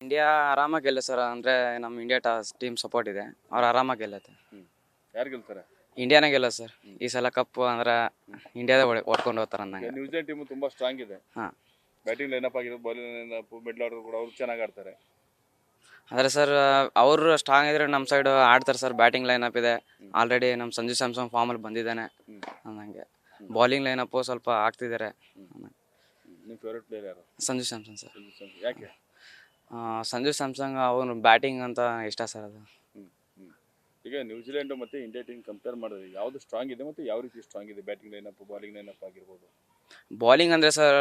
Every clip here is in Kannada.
ಇಂಡಿಯಾ ಆರಾಮಾಗಿ ಗೆಲ್ಲ ಸರ್. ಅಂದರೆ ನಮ್ಮ ಇಂಡಿಯಾ ಟೀಮ್ ಸಪೋರ್ಟ್ ಇದೆ, ಅವ್ರು ಆರಾಮಾಗಿ ಗೆಲ್ಲತ್ತೆ. ಯಾರು ಗೆಲ್ತಾರೆ? ಇಂಡಿಯಾನೇ ಗೆಲ್ಲ ಸರ್. ಈ ಸಲ ಕಪ್ಪು ಅಂದ್ರೆ ಇಂಡಿಯಾದ ಹೊಡ್ಕೊಂಡು ಹೋಗ್ತಾರೆ ಅಂದಂಗೆ. ನ್ಯೂಜಿಲೆಂಡ್ ಟೀಮ್ ತುಂಬಾ ಸ್ಟ್ರಾಂಗ್ ಇದೆ. ಹಾಂ, ಬ್ಯಾಟಿಂಗ್ ಲೈನಪ್ ಆಗಿರೋದು, ಬೌಲಿಂಗ್ ಲೈನಪ್, ಮಿಡ್ಲ್ ಆರ್ಡರ್ ಕೂಡ ಅವ್ರು ಚೆನ್ನಾಗಿ ಆಡ್ತಾರೆ. ಆದರೆ ಸರ್ ಅವರು ಸ್ಟ್ರಾಂಗ್ ಇದ್ರೆ ನಮ್ಮ ಸೈಡ್ ಆಡ್ತಾರೆ ಸರ್. ಬ್ಯಾಟಿಂಗ್ ಲೈನಪ್ ಇದೆ ಆಲ್ರೆಡಿ. ನಮ್ಮ ಸಂಜು ಸ್ಯಾಮ್ಸನ್ ಫಾರ್ಮಲ್ಲಿ ಬಂದಿದ್ದಾನೆ ಅಂದಂಗೆ. ಬೌಲಿಂಗ್ ಲೈನಪ್ಪು ಸ್ವಲ್ಪ ಆಗ್ತಿದ್ದಾರೆ. ನಿಮ್ಮ ಫೇವ್ರೆಟ್ ಪ್ಲೇಯರ್ ಯಾರು? ಸಂಜು ಸ್ಯಾಮ್ಸನ್ ಸರ್. ಯಾಕೆ? ಸಂಜು ಸ್ಯಾಮ್ಸಂಗ್ ಅವನು ಬ್ಯಾಟಿಂಗ್ ಅಂತ ಇಷ್ಟ ಸರ್ ಅದು. ಈಗ ನ್ಯೂಜಿಲೆಂಡ್ ಮತ್ತು ಇಂಡಿಯಾ ಟೀಮ್ ಕಂಪೇರ್ ಮಾಡಿದ್ರೆ ಯಾವುದು ಸ್ಟ್ರಾಂಗ್ ಇದೆ ಮತ್ತು ಯಾವ ರೀತಿ ಸ್ಟ್ರಾಂಗ್ ಇದೆ? ಬ್ಯಾಟಿಂಗ್ ಲೈನಪ್, ಬೌಲಿಂಗ್ ಲೈನಪ್ ಆಗಿರ್ಬೋದು. ಬೌಲಿಂಗ್ ಅಂದರೆ ಸರ್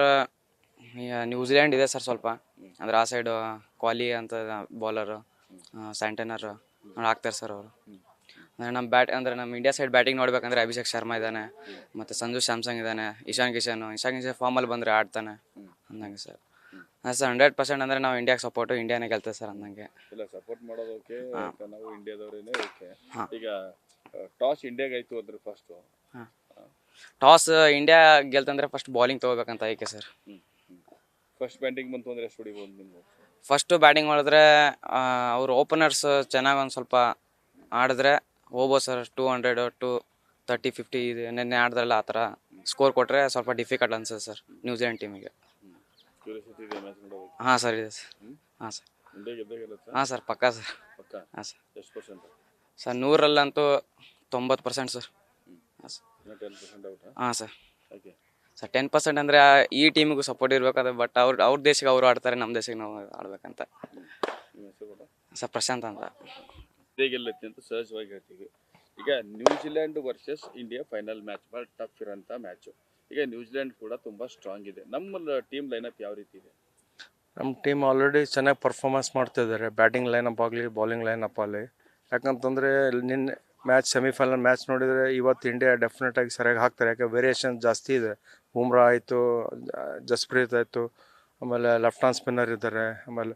ನ್ಯೂಜಿಲೆಂಡ್ ಇದೆ ಸರ್ ಸ್ವಲ್ಪ. ಅಂದ್ರೆ ಆ ಸೈಡು ಕೊಹ್ಲಿ ಅಂತ ಬೌಲರು, ಸ್ಯಾಂಟನರ್ ಆಗ್ತಾರೆ ಸರ್ ಅವರು. ಅಂದರೆ ನಮ್ಮ ಇಂಡಿಯಾ ಸೈಡ್ ಬ್ಯಾಟಿಂಗ್ ನೋಡ್ಬೇಕಂದ್ರೆ ಅಭಿಷೇಕ್ ಶರ್ಮಾ ಇದ್ದಾನೆ, ಮತ್ತು ಸಂಜು ಸ್ಯಾಮ್ಸಂಗ್ ಇದ್ದಾನೆ, ಇಶಾನ್ ಕಿಶನ್ ಫಾರ್ಮಲ್ಲಿ ಬಂದರೆ ಆಡ್ತಾನೆ ಅಂದಂಗೆ ಸರ್. ಹಾಂ ಸರ್, 100% ಅಂದರೆ ನಾವು ಇಂಡಿಯಾಗೆ ಸಪೋರ್ಟು, ಇಂಡಿಯಾನೇ ಗೆಲ್ತೇವೆ ಸರ್ ಅಂದಂಗೆ. ಇಲ್ಲ, ಸಪೋರ್ಟ್ ಮಾಡೋದು ಓಕೆ, ನಾವು ಇಂಡಿಯಾದವರೇನೆ ಓಕೆ. ಹಾಂ. ಈಗ ಟಾಸ್ ಇಂಡಿಯಾಗೆ ಆಯಿತು ಅಂದ್ರೆ ಫಸ್ಟು ಟಾಸ್ ಇಂಡಿಯಾ ಗೆಲ್ತಂದ್ರೆ ಫಸ್ಟ್ ಬೌಲಿಂಗ್ ತೊಗೋಬೇಕಂತ ಐಕೆ ಸರ್. ಫಸ್ಟ್ ಬ್ಯಾಟಿಂಗ್ ಬಂತು ಅಂದರೆ ಎಷ್ಟು ಹೊಡಿಬೋದು ನೀವು? ಫಸ್ಟು ಬ್ಯಾಟಿಂಗ್ ಮಾಡಿದ್ರೆ ಅವ್ರು ಓಪನರ್ಸ್ ಚೆನ್ನಾಗಿ ಒಂದು ಸ್ವಲ್ಪ ಆಡಿದ್ರೆ ಹೋಗ್ಬೋದು ಸರ್. 200, 230, 50 ಇದು ನೆನ್ನೆ ಆಡಿದ್ರಲ್ಲ ಆ ಥರ ಸ್ಕೋರ್ ಕೊಟ್ಟರೆ ಸ್ವಲ್ಪ ಡಿಫಿಕಲ್ಟ್ ಅನ್ಸುತ್ತೆ ಸರ್ ನ್ಯೂಜಿಲೆಂಡ್ ಟೀಮಿಗೆ. ಕ್ಯೂರಿಯಾಸಿಟಿ ಇದೆ ಮ್ಯಾಚ್ ನೋಡೋದು? ಹಾಂ ಸರ್, ಇದೆ ಸರ್. ಹಾಂ ಸರ್. ಇಂಡಿಯಾ ಗೆದ್ದೇ ಗೆಲ್ಲುತ್ತಾ? ಹಾಂ ಸರ್, ಪಕ್ಕಾ ಸರ್. ಪಕ್ಕಾ? ಹಾಂ ಸರ್. ಎಷ್ಟು ಪರ್ಸೆಂಟ್ ಸರ್ 100ರಲ್ಲಂತೂ 90% ಸರ್. ಹಾಂ ಸರ್. 10% ಔಟಾ? ಹಾಂ ಸರ್. ಓಕೆ ಸರ್ 10% ಅಂದರೆ ಈ ಟೀಮಿಗೂ ಸಪೋರ್ಟ್ ಇರಬೇಕಾದ್ರೆ, ಬಟ್ ಅವ್ರ ದೇಶಕ್ಕೆ ಅವರು ಆಡ್ತಾರೆ, ನಮ್ಮ ದೇಶಕ್ಕೆ ನಾವು ಆಡ್ಬೇಕಂತ. ನಿಮ್ಮ ಹೆಸರು ಕೂಡ? ಸರ್ ಪ್ರಶಾಂತ್ ಅಂತ. ಇಂಡಿಯಾ ಗೆಲ್ಲುತ್ತೆ ಅಂತ ಸಹಜವಾಗಿ ಹೇಳ್ತೀವಿ. ಈಗ New Zealand versus India final match, ಭಾಳ ಟಫ್ ಇರೋಂಥ ಮ್ಯಾಚು. ಈಗ ನ್ಯೂಜಿಲೆಂಡ್ ಕೂಡ ತುಂಬ ಸ್ಟ್ರಾಂಗ್ ಇದೆ. ನಮ್ಮ ಟೀಮ್ ಲೈನಪ್ ಯಾವ ರೀತಿ ಇದೆ? ನಮ್ಮ ಟೀಮ್ ಆಲ್ರೆಡಿ ಚೆನ್ನಾಗಿ ಪರ್ಫಾರ್ಮೆನ್ಸ್ ಮಾಡ್ತಿದ್ದಾರೆ, ಬ್ಯಾಟಿಂಗ್ ಲೈನಪ್ ಆಗಲಿ, ಬೌಲಿಂಗ್ ಲೈನಪ್ ಆಗಲಿ. ಯಾಕಂತಂದರೆ ನಿನ್ನೆ ಸೆಮಿಫೈನಲ್ ಮ್ಯಾಚ್ ನೋಡಿದರೆ ಇವತ್ತು ಇಂಡಿಯಾ ಡೆಫಿನೆಟಾಗಿ ಸರಿಯಾಗಿ ಹಾಕ್ತಾರೆ. ಯಾಕೆ ವೇರಿಯೇಷನ್ ಜಾಸ್ತಿ ಇದೆ. ಬೂಮ್ರಾ ಆಯಿತು, ಜಸ್ಪ್ರೀತ್ ಆಯಿತು, ಆಮೇಲೆ ಲೆಫ್ಟ್ ಹ್ಯಾಂಡ್ ಸ್ಪಿನ್ನರ್ ಇದ್ದಾರೆ, ಆಮೇಲೆ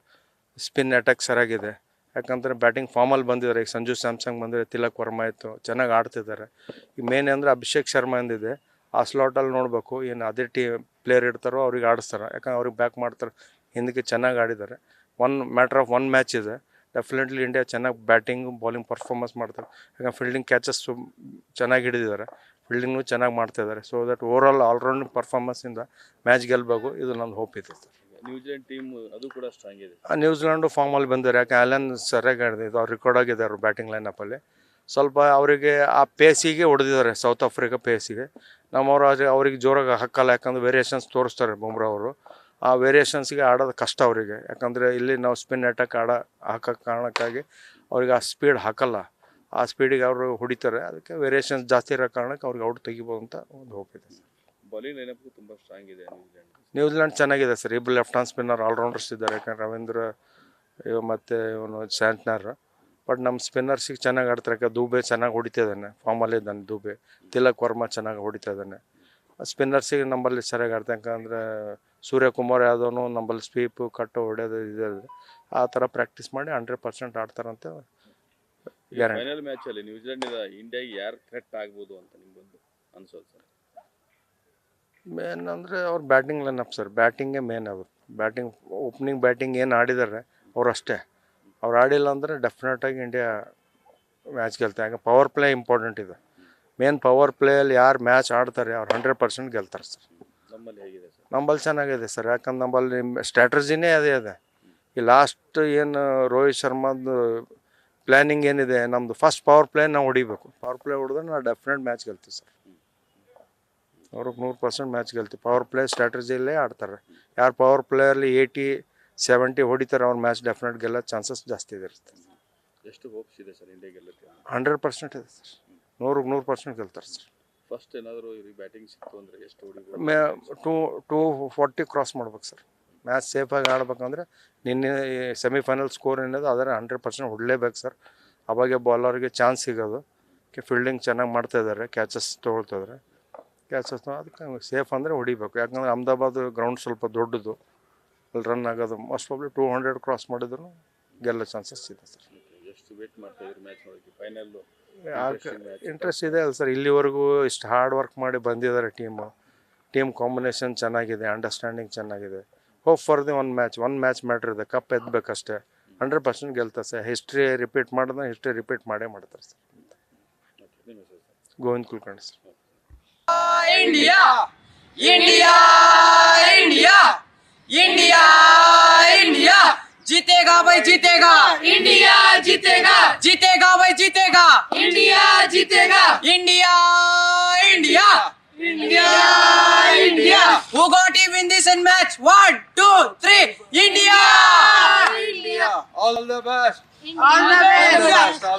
ಸ್ಪಿನ್ ಅಟ್ಯಾಕ್ ಸರಿಯಾಗಿದೆ. ಯಾಕಂದರೆ ಬ್ಯಾಟಿಂಗ್ ಫಾರ್ಮಲ್ಲಿ ಬಂದಿದ್ದಾರೆ. ಈಗ ಸಂಜು ಸ್ಯಾಮ್ಸಂಗ್ ಬಂದರೆ, ತಿಲಕ್ ವರ್ಮಾ ಆಯಿತು, ಚೆನ್ನಾಗಿ ಆಡ್ತಿದ್ದಾರೆ. ಈಗ ಮೇನ್ ಅಂದರೆ ಅಭಿಷೇಕ್ ಶರ್ಮಾ ಎಂದಿದೆ, ಆ ಸ್ಲಾಟಲ್ಲಿ ನೋಡಬೇಕು ಏನು ಅದೇ ಪ್ಲೇಯರ್ ಇರ್ತಾರೋ ಅವ್ರಿಗೆ ಆಡಿಸ್ತಾರೆ. ಯಾಕಂದ್ರೆ ಅವ್ರಿಗೆ ಬ್ಯಾಕ್ ಮಾಡ್ತಾರೆ, ಹಿಂದಕ್ಕೆ ಚೆನ್ನಾಗಿ ಆಡಿದ್ದಾರೆ. ಮ್ಯಾಟ್ರ್ ಆಫ್ ಒನ್ ಮ್ಯಾಚ್ ಇದೆ. ಡೆಫಿನೆಟ್ಲಿ ಇಂಡಿಯಾ ಚೆನ್ನಾಗಿ ಬ್ಯಾಟಿಂಗು ಬೌಲಿಂಗ್ ಪರ್ಫಾರ್ಮೆನ್ಸ್ ಮಾಡ್ತಾರೆ. ಯಾಕಂದ್ರೆ ಫೀಲ್ಡಿಂಗ್ ಕ್ಯಾಚಸ್ ಚೆನ್ನಾಗಿ ಹಿಡಿದಿದ್ದಾರೆ, ಫೀಲ್ಡಿಂಗು ಚೆನ್ನಾಗಿ ಮಾಡ್ತಾಯಿದ್ದಾರೆ. ಸೊ ದಟ್ ಆಲ್ರೌಂಡ್ ಪರ್ಫಾರ್ಮೆನ್ಸಿಂದ ಮ್ಯಾಚ್ ಗೆಲ್ಲಬೇಕು, ಇದು ನನ್ನ ಹೋಪ್ ಇದೆ ಸರ್. ನ್ಯೂಜಿಲೆಂಡ್ ಟೀಮ್ ಅದು ಕೂಡ ಸ್ಟ್ರಾಂಗ್ ಇದೆ. ನ್ಯೂಜಿಲೆಂಡು ಫಾರ್ಮಲ್ಲಿ ಬಂದಿದ್ದಾರೆ. ಯಾಕೆ ಆ್ಯಲನ್ ಸರಿಯಾಗಿ ಆಡಿದೆ, ಇದು ಅವ್ರು ರೆಕಾರ್ಡ್ ಆಗಿದೆ ಅವ್ರು ಬ್ಯಾಟಿಂಗ್ ಲೈನಪ್ಪಲ್ಲಿ. ಸ್ವಲ್ಪ ಅವರಿಗೆ ಆ ಪೇಸಿಗೆ ಹೊಡೆದಿದ್ದಾರೆ, ಸೌತ್ ಆಫ್ರಿಕಾ ಪೇಸಿಗೆ. ನಮ್ಮವರು ಅವ್ರಿಗೆ ಜೋರಾಗಿ ಹಾಕಲ್ಲ, ಯಾಕಂದ್ರೆ ವೇರಿಯೇಷನ್ಸ್ ತೋರಿಸ್ತಾರೆ ಬುಮ್ರಾ ಅವರು. ಆ ವೇರಿಯೇಷನ್ಸ್ಗೆ ಆಡೋದು ಕಷ್ಟ ಅವರಿಗೆ. ಯಾಕಂದರೆ ಇಲ್ಲಿ ನಾವು ಸ್ಪಿನ್ ಅಟ್ಯಾಕ್ ಹಾಕೋ ಕಾರಣಕ್ಕಾಗಿ ಅವ್ರಿಗೆ ಆ ಸ್ಪೀಡ್ ಹಾಕಲ್ಲ, ಆ ಸ್ಪೀಡಿಗೆ ಅವರು ಹೊಡಿತಾರೆ. ಅದಕ್ಕೆ ವೇರಿಯೇಷನ್ಸ್ ಜಾಸ್ತಿ ಇರೋ ಕಾರಣಕ್ಕೆ ಅವ್ರಿಗೆ ಔಟ್ ತೆಗಿಬೋದು ಅಂತ ಒಂದು ಹೋಪ್ ಇದೆ ಸರ್. ಬೌಲಿಂಗ್ ಲೈನಪ್ ತುಂಬ ಸ್ಟ್ರಾಂಗ್ ಇದೆ ನ್ಯೂಜಿಲೆಂಡ್ ಚೆನ್ನಾಗಿದೆ ಸರ್. ಇಬ್ಬರು ಲೆಫ್ಟ್ ಹ್ಯಾಂಡ್ ಸ್ಪಿನ್ನರ್ ಆಲ್ರೌಂಡರ್ಸ್ ಇದ್ದಾರೆ. ಯಾಕಂದ್ರೆ ರವೀಂದ್ರ ಮತ್ತು ಇವನು ಸ್ಯಾಂಟ್ನರ್. ಬಟ್ ನಮ್ಮ ಸ್ಪಿನ್ನರ್ಸಿಗೆ ಚೆನ್ನಾಗಿ ಆಡ್ತಾರೆ. ಯಾಕೆ ದೂಬೆ ಚೆನ್ನಾಗಿ ಹೊಡಿತಾ ಇದ್ದಾನೆ, ಫಾರ್ಮಲ್ಲಿ ಇದ್ದಾನೆ ದೂಬೆ. ತಿಲಕ್ ವರ್ಮಾ ಚೆನ್ನಾಗಿ ಹೊಡಿತಾ ಇದ್ದಾನೆ. ಸ್ಪಿನ್ನರ್ಸಿಗೆ ನಮ್ಮಲ್ಲಿ ಸರಿಯಾಗಿ ಆಡ್ತಾರೆ. ಯಾಕಂದರೆ ಸೂರ್ಯಕುಮಾರ್ ಯಾದವ್ನು ನಮ್ಮಲ್ಲಿ ಸ್ವೀಪು ಕಟ್ಟು ಹೊಡೆಯೋದು ಇದೆ. ಆ ಥರ ಪ್ರಾಕ್ಟೀಸ್ ಮಾಡಿ 100% ಆಡ್ತಾರಂತೆ ಗ್ಯಾರಂಟಿ. ಫೈನಲ್ ಮ್ಯಾಚಲ್ಲಿ ನ್ಯೂಜಿಲೆಂಡ್ ಇಂಡಿಯಾಗೆ ಯಾರು ಥ್ರೆಟ್ ಆಗ್ಬೋದು ಅಂತ ನಿಮ್ಗೊಂದು ಅನ್ಸೋದು ಸರ್? ಮೇನ್ ಅಂದರೆ ಅವ್ರು ಬ್ಯಾಟಿಂಗ್ ಲೈನಪ್ ಸರ್. ಬ್ಯಾಟಿಂಗೇ ಮೇನ್. ಅವರು ಬ್ಯಾಟಿಂಗ್ ಓಪನಿಂಗ್ ಬ್ಯಾಟಿಂಗ್ ಏನು ಆಡಿದ್ದಾರೆ ಅವ್ರು ಅಷ್ಟೇ. ಅವ್ರು ಆಡಿಲ್ಲ ಅಂದರೆ ಡೆಫಿನೆಟಾಗಿ ಇಂಡಿಯಾ ಮ್ಯಾಚ್ ಗೆಲ್ತಾರೆ. ಯಾಕೆ ಪವರ್ ಪ್ಲೇ ಇಂಪಾರ್ಟೆಂಟ್ ಇದೆ. ಮೇನ್ ಪವರ್ ಪ್ಲೇಯಲ್ಲಿ ಯಾರು ಮ್ಯಾಚ್ ಆಡ್ತಾರೆ ಅವ್ರು 100% ಗೆಲ್ತಾರೆ ಸರ್. ನಮ್ಮಲ್ಲಿ ಹೇಗಿದೆ ಸರ್? ನಂಬಲ್ಲಿ ಚೆನ್ನಾಗಿದೆ ಸರ್. ಯಾಕಂದ್ರೆ ನಂಬಲ್ಲಿ ಸ್ಟ್ರಾಟಜಿನೇ ಅದೇ ಇದೆ. ಈ ಲಾಸ್ಟ್ ಏನು ರೋಹಿತ್ ಶರ್ಮಾದು ಪ್ಲ್ಯಾನಿಂಗ್ ಏನಿದೆ, ನಮ್ಮದು ಫಸ್ಟ್ ಪವರ್ ಪ್ಲೇ ನಾವು ಹೊಡಿಬೇಕು. ಪವರ್ ಪ್ಲೇ ಹೊಡೆದ್ರೆ ನಾವು ಡೆಫಿನೆಟ್ ಮ್ಯಾಚ್ ಗೆಲ್ತೀವಿ ಸರ್. ಅವ್ರಿಗೆ 100% ಮ್ಯಾಚ್ ಗೆಲ್ತೀವಿ. ಪವರ್ ಪ್ಲೇ ಸ್ಟ್ರಾಟಜಿಯಲ್ಲೇ ಆಡ್ತಾರೆ. ಯಾರು ಪವರ್ ಪ್ಲೇಯಲ್ಲಿ 80-70 ಹೊಡಿತಾರೆ ಅವ್ರ ಮ್ಯಾಚ್ ಡೆಫಿನೆಟ್ ಗೆಲ್ಲೋ ಚಾನ್ಸಸ್ ಜಾಸ್ತಿ ಇರುತ್ತೆ. ಎಷ್ಟು ಹೋಪ್ಸ್ ಇದೆ ಸರ್ ಇಂಡಿಯಾ ಗೆಲ್ಲುತ್ತೆ? 100% ಇದೆ ಸರ್. 100% ಗೆಲ್ತಾರೆ ಸರ್. ಫಸ್ಟ್ ಏನಾದರೂ ಇವ್ರಿಗೆ ಬ್ಯಾಟಿಂಗ್ ಸಿಕ್ತು ಅಂದರೆ ಎಷ್ಟು ಹೊಡಿಬೋದು? 240 ಕ್ರಾಸ್ ಮಾಡ್ಬೇಕು ಸರ್. ಮ್ಯಾಚ್ ಸೇಫಾಗಿ ಆಡ್ಬೇಕಂದ್ರೆ ನಿನ್ನೆ ಸೆಮಿಫೈನಲ್ ಸ್ಕೋರ್ ಏನಿದೆ ಅದರ 100% ಹೊಡಲೇಬೇಕು ಸರ್. ಅವಾಗೆ ಬಾಲರ್ಗೆ ಚಾನ್ಸ್ ಸಿಗೋದು. ಫೀಲ್ಡಿಂಗ್ ಚೆನ್ನಾಗಿ ಮಾಡ್ತಾಯಿದ್ದಾರೆ, ಕ್ಯಾಚಸ್ ತೊಗೊಳ್ತಿದ್ದಾರೆ. ಅದಕ್ಕೆ ಸೇಫ್ ಅಂದರೆ ಹೊಡಿಬೇಕು. ಯಾಕಂದರೆ ಅಹಮದಾಬಾದ್ ಗ್ರೌಂಡ್ ಸ್ವಲ್ಪ ದೊಡ್ಡದು, ಅಲ್ಲಿ ರನ್ ಆಗೋದು ಮೋಸ್ಟ್ ಪ್ರಾಬ್ಲಿ 200 ಕ್ರಾಸ್ ಮಾಡಿದ್ರು ಗೆಲ್ಲೋ ಚಾನ್ಸಸ್ ಇದೆ ಸರ್. ಎಷ್ಟು ವೇಟ್ ಮಾಡ್ತಾಯಿದ್ರು ಮ್ಯಾಚ್ ನೋಡೋಕ್ಕೆ? ಫೈನಲ್ಲು ಇಂಟ್ರೆಸ್ಟ್ ಇದೆ ಅಲ್ಲ ಸರ್. ಇಲ್ಲಿವರೆಗೂ ಇಷ್ಟು ಹಾರ್ಡ್ ವರ್ಕ್ ಮಾಡಿ ಬಂದಿದ್ದಾರೆ ಟೀಮ್ ಕಾಂಬಿನೇಷನ್ ಚೆನ್ನಾಗಿದೆ, ಅಂಡರ್ಸ್ಟ್ಯಾಂಡಿಂಗ್ ಚೆನ್ನಾಗಿದೆ. Hope for the one match matter ಇದೆ, ಕಪ್ ಎದ್ದಬೇಕಷ್ಟೇ. 100% ಗೆಲ್ತಾರೆ ಸರ್. ಹಿಸ್ಟ್ರಿ ರಿಪೀಟ್ ಮಾಡಿದ್ರೆ ಹಿಸ್ಟ್ರಿ ರಿಪೀಟ್ ಮಾಡೇ ಮಾಡ್ತಾರೆ ಸರ್. ನಿಮ್ಮ ಹೆಸರು sir? Govind Kulkarni sir. India India India India India जीतेगा भाई जीतेगा इंडिया जीतेगा जीतेगा भाई जीतेगा इंडिया जीतेगा India India India India who got to win this match 1 2 3 India All the best. all the best